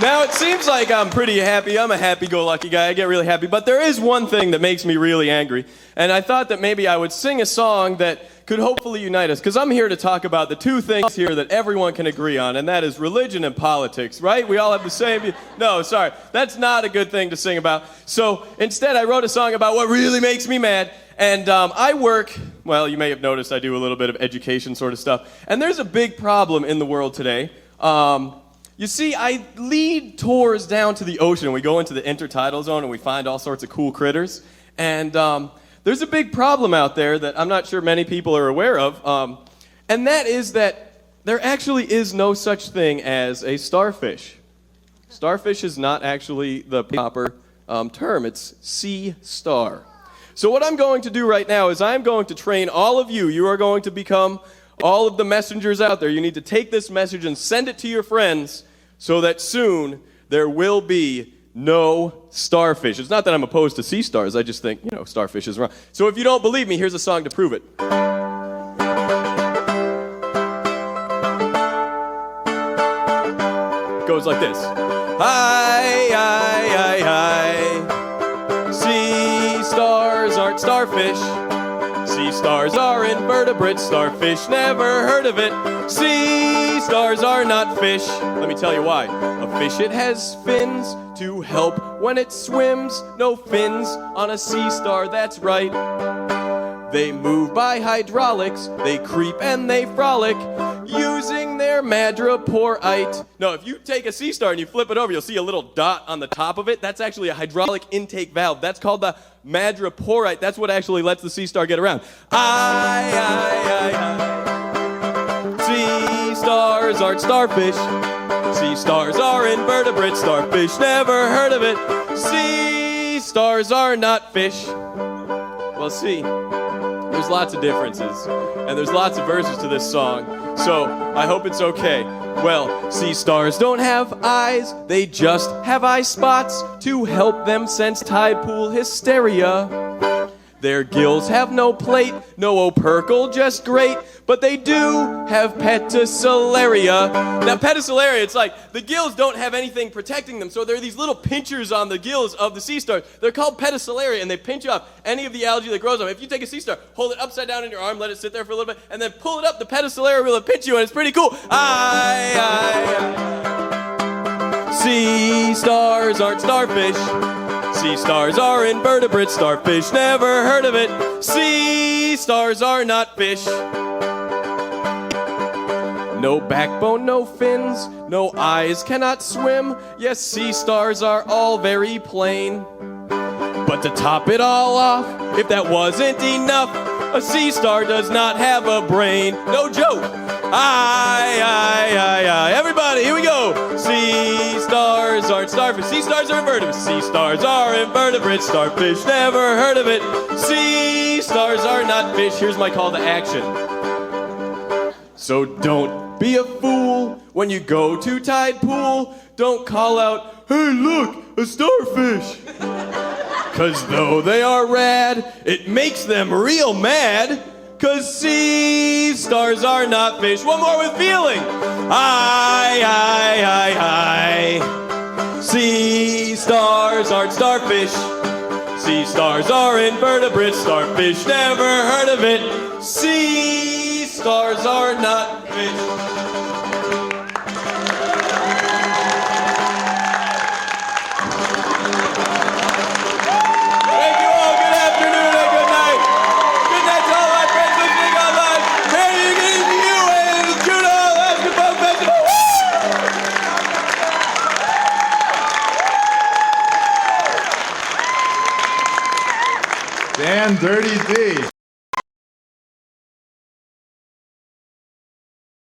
Now, it seems like I'm pretty happy. I'm a happy-go-lucky guy. I get really happy. But there is one thing that makes me really angry. And I thought that maybe I would sing a song that could hopefully unite us. Because I'm here to talk about the two things here that everyone can agree on, and that is religion and politics, right? We all have the same... No, sorry. That's not a good thing to sing about. So instead, I wrote a song about what really makes me mad. And I work... Well, you may have noticed I do a little bit of education sort of stuff. And there's a big problem in the world today. You see, I lead tours down to the ocean, and we go into the intertidal zone, and we find all sorts of cool critters. And there's a big problem out there that I'm not sure many people are aware of, and that is that there actually is no such thing as a starfish. Starfish is not actually the proper term. It's sea star. So what I'm going to do right now is I'm going to train all of you. You are going to become all of the messengers out there. You need to take this message and send it to your friends so that soon there will be no starfish. It's not that I'm opposed to sea stars. I just think, starfish is wrong. So if you don't believe me, here's a song to prove it. It goes like this. Hi, hi, hi, hi. Sea stars aren't starfish. Sea stars are invertebrates, starfish, never heard of it. Sea stars are not fish. Let me tell you why. A fish, it has fins to help when it swims. No fins on a sea star, that's right. They move by hydraulics, they creep and they frolic, using their madreporite. No, if you take a sea star and you flip it over, you'll see a little dot on the top of it. That's actually a hydraulic intake valve. That's called the madreporite. That's what actually lets the sea star get around. Sea stars aren't starfish. Sea stars are invertebrates. Starfish, never heard of it. Sea stars are not fish. Well, see, there's lots of differences, and there's lots of verses to this song, so I hope it's okay. Well, sea stars don't have eyes, they just have eye spots to help them sense tide pool hysteria. Their gills have no plate, no opercle, just great, but they do have pedicelaria. Now, pedicelaria, it's like the gills don't have anything protecting them, so there are these little pinchers on the gills of the sea stars. They're called pedicelaria, and they pinch off any of the algae that grows on them. If you take a sea star, hold it upside down in your arm, let it sit there for a little bit, and then pull it up, the pedicelaria will pinch you, and it's pretty cool. Sea stars aren't starfish. Sea stars are invertebrates, starfish, never heard of it. Sea stars are not fish. No backbone, no fins, no eyes, cannot swim. Yes, sea stars are all very plain. But to top it all off, if that wasn't enough, a sea star does not have a brain. No joke. Everybody, here we go. Sea stars aren't starfish. Sea stars are invertebrates. Sea stars are invertebrates. Starfish, never heard of it. Sea stars are not fish. Here's my call to action. So don't be a fool when you go to tide pool. Don't call out, hey look, a starfish. 'Cause though they are rad, it makes them real mad. 'Cause sea stars are not fish. One more with feeling. Sea stars aren't starfish. Sea stars are invertebrates. Starfish, never heard of it. Sea stars are not fish. Dan Dirty D.